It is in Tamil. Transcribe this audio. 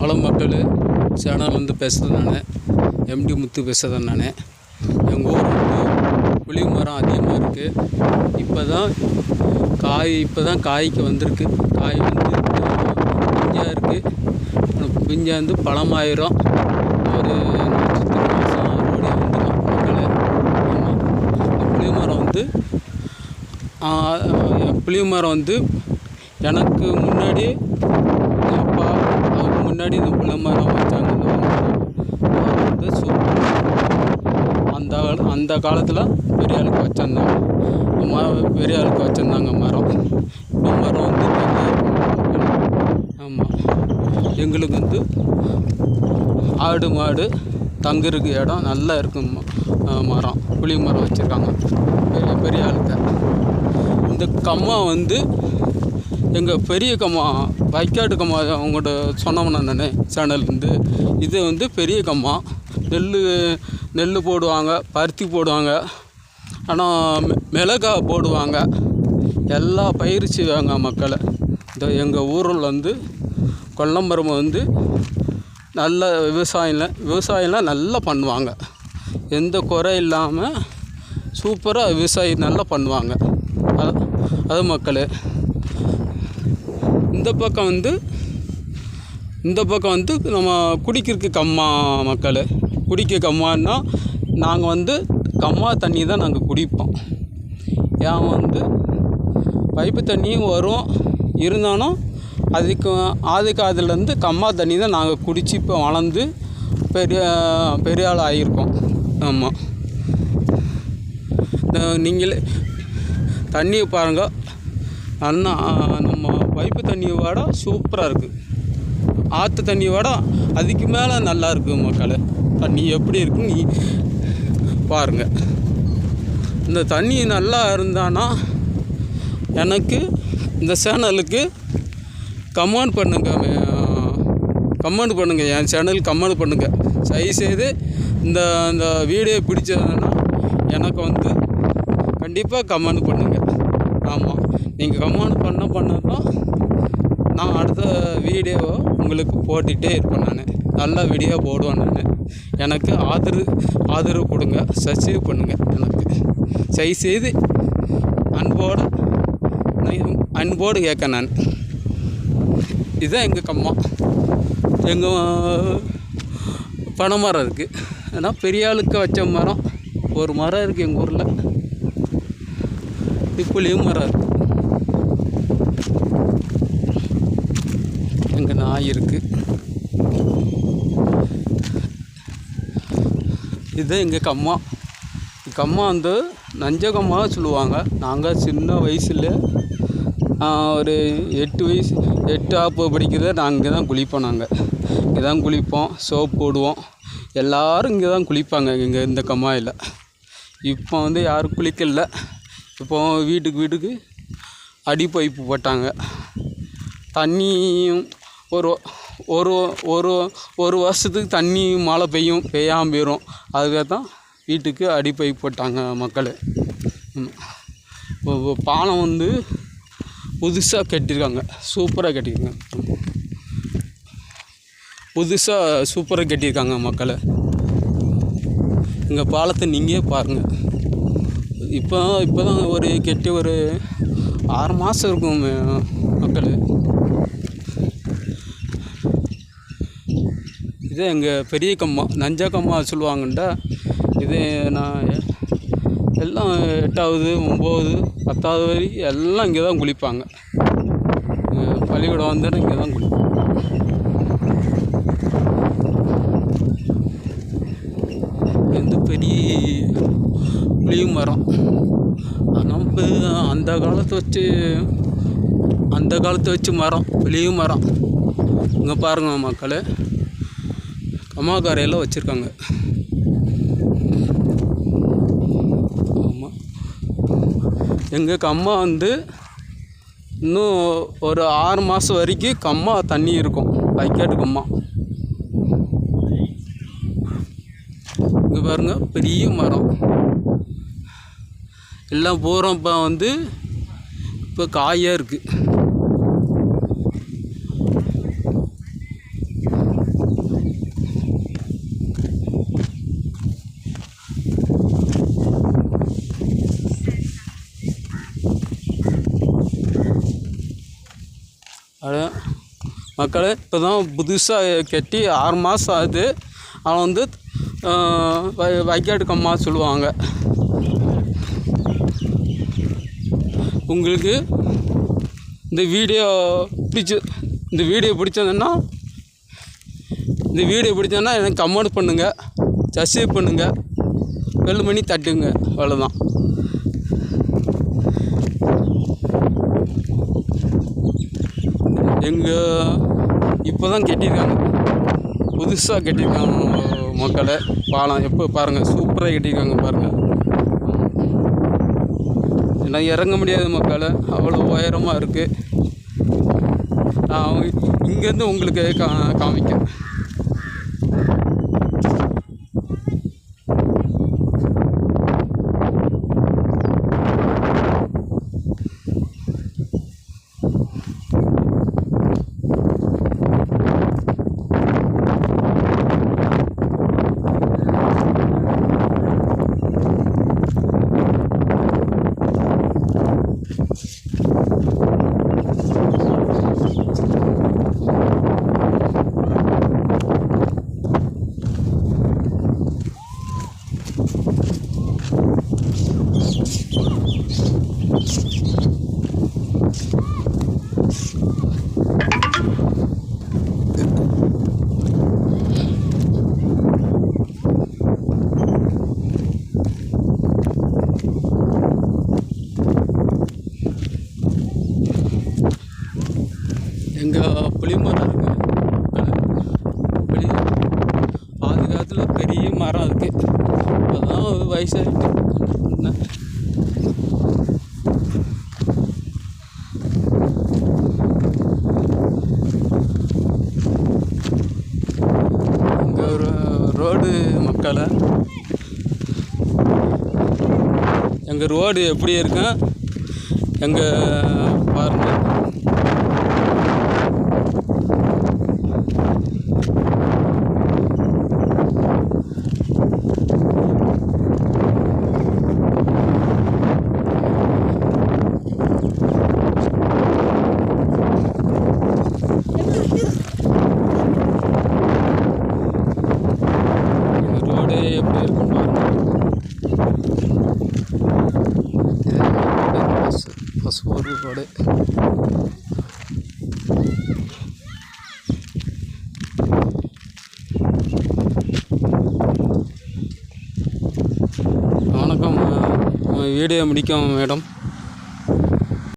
ஹலோ மக்கள், சேனல்லேருந்து பேசுகிறேன். நான் எம்டி முத்து பேசுகிறேன். நான் எங்கள் ஊர் புளி மரம் அதிகமாக இருக்குது. இப்போ தான் காய்க்கு வந்திருக்கு. காய் வந்து பிஞ்சாக இருக்குது. பிஞ்சாக வந்து பழமாயிரும். ஒரு மாதம் அறுவடை வந்துடும் மக்கள். ஆமாம், புளி மரம் வந்து எனக்கு முன்னாடி அப்பா அவங்க முன்னாடி இந்த புளி மரம் வச்சாங்க. வந்து அந்த காலத்தில் பெரிய ஆளுக்கு வச்சுருந்தாங்க மரம். புளி மரம் வந்து நல்லா இருக்கும். ஆமாம், எங்களுக்கு வந்து ஆடு மாடு தங்குறதுக்கு இடம் நல்லா இருக்கும். மரம் புளி மரம் வச்சுருக்காங்க பெரிய ஆளுக்கு. இந்த கம்மா வந்து எங்கள் பெரிய கம்மா, வைக்காட்டு கம்மா அவங்கள்ட்ட சொன்னோம்னா நான் சேனல்லேருந்து. இது வந்து பெரிய கம்மா. நெல் போடுவாங்க, பருத்தி போடுவாங்க, ஆனால் மிளகாய் போடுவாங்க, எல்லா பயிர் செய்வாங்க மக்களை. இந்த எங்கள் ஊரில் வந்து கொல்லம்பரம் வந்து நல்ல விவசாயம்லாம் நல்லா பண்ணுவாங்க. எந்த குறை இல்லாமல் சூப்பராக விவசாயம் நல்லா பண்ணுவாங்க. அது மக்கள். இந்த பக்கம் வந்து நம்ம குடிக்கிறதுக்கு கம்மா மக்கள். குடிக்க கம்மான்னா நாங்கள் வந்து கம்மா தண்ணி தான் நாங்கள் குடிப்போம். ஏன் வந்து பைப்பு தண்ணியும் வரும், இருந்தாலும் அதுலேருந்து கம்மா தண்ணி தான் நாங்கள் குடித்து இப்போ வளர்ந்து பெரிய ஆள் ஆகியிருக்கோம். ஆமாம், நீங்களே தண்ணியை பாருங்கள். அண்ணா நம்ம பைப்பு தண்ணியை விட சூப்பராக இருக்குது. ஆற்று தண்ணியை விட அதுக்கு மேலே நல்லா இருக்குது மக்கள். தண்ணி எப்படி இருக்குன்னு நீ பாருங்கள். இந்த தண்ணி நல்லா இருந்தானா எனக்கு இந்த சேனலுக்கு கமெண்ட் பண்ணுங்கள். என் சேனலுக்கு கமெண்ட் பண்ணுங்கள். செய்து இந்த வீடியோ பிடிச்சதுன்னா எனக்கு வந்து கண்டிப்பாக கமெண்ட் பண்ணுங்கள். ஆமாம், நீங்கள் கமெண்ட் பண்ண தான் நான் அடுத்த வீடியோவை உங்களுக்கு போட்டுகிட்டே இருப்பேன். நான் நல்ல வீடியோ போடுவேன். நான் எனக்கு ஆதரவு கொடுங்க, சப்ஸ்கிரைப் பண்ணுங்கள். எனக்கு செய்து அன்போடு கேட்க நான். இதுதான் எங்கள் கம்மா. எங்கள் பனை மரம் இருக்குது. ஏன்னா பெரிய ஆளுக்கு வச்ச மரம் ஒரு மரம் இருக்குது எங்கள் ஊரில். புளியும் மரம் இருக்குது. எங்கள் நாய் இருக்குது. இதுதான் எங்கள் கம்மா. கம்மா வந்து நஞ்சகம்மாக சொல்லுவாங்க. நாங்கள் சின்ன வயசில் ஒரு 8 படிக்கிறத நாங்கள் இங்கே தான் குளிப்போம். இங்கே தான் குளிப்போம், சோப் போடுவோம். எல்லோரும் இங்கே தான் குளிப்பாங்க இந்த கம்மாயில். இப்போ வந்து யாரும் குளிக்கல. இப்போ வீட்டுக்கு அடி பைப்பு போட்டாங்க. தண்ணியும் ஒரு வருஷத்துக்கு தண்ணி மழை பெய்யாமல் போயிடும். அதுக்காக தான் வீட்டுக்கு அடி பைப்பு போட்டாங்க மக்கள். பாலம் வந்து புதுசாக கட்டியிருக்காங்க. சூப்பராக கட்டியிருக்காங்க மக்கள். எங்கள் பாலத்தை நீங்கள் பாருங்கள். இப்போ தான் கெட்டி ஒரு 6 மாதம் இருக்கும் மக்கள். இதே எங்கள் பெரிய கம்மா, நஞ்ச கம்மா சொல்லுவாங்கண்டா. இது நான் எல்லாம் 8வது 9வது 10வது வரைக்கும் எல்லாம் இங்கே தான் குளிப்பாங்க. பள்ளிக்கூடம் வந்தாலும் இங்கே தான் குளிப்பாங்க. இது பெரிய புளிய மரம். நம்ம அந்த காலத்தை வச்சு மரம், புளிய மரம். இங்கே பாருங்கள் மக்கள், கம்மாக்காரையெல்லாம் வச்சுருக்காங்க. ஆமாம், எங்கள் கம்மா வந்து இன்னும் ஒரு 6 மாதம் வரைக்கும் கம்மா தண்ணி இருக்கும். வைக்காட்டு கம்மா. இங்கே பாருங்கள், பெரிய மரம் எல்லாம் பூரம் இப்போ காயாக இருக்குது. மக்களே. இப்போ தான் புதுசாக கட்டி 6 மாதம் ஆகுது. அவன் வந்து வைக்காட்டு கம்மா சொல்லுவாங்க. உங்களுக்கு இந்த வீடியோ பிடிச்சதுன்னா எனக்கு கமெண்ட் பண்ணுங்கள், சப்ஸ்கிரைப் பண்ணுங்கள், பெல் பண்ணி தட்டுங்க. அவ்வளோதான். இப்போ தான் கட்டியிருக்காங்க, புதுசாக கட்டியிருக்காங்க மக்களை. பாலம் எப்போ பாருங்கள், சூப்பராக கட்டியிருக்காங்க பாருங்கள். ஏன்னா இறங்க முடியாது மக்களை, அவ்வளோ உயரமாக இருக்குது. நான் இங்கேருந்து உங்களுக்கு காமிக்க. எங்கள் புளிமரம் இருக்குது, பாதுகாத்தில் பெரிய மரம் இருக்குது. இப்போதான் வயசாகிட்டு இங்கே ஒரு ரோடு மக்களை. எங்கள் ரோடு எப்படி இருக்கும் எங்கள் பாருங்கள். ரோடு எப்படி இருக்கும் பாருங்கள். பசுபோர் ரோடு. வணக்கம். வீடியோ முடிக்கும் மேடம்.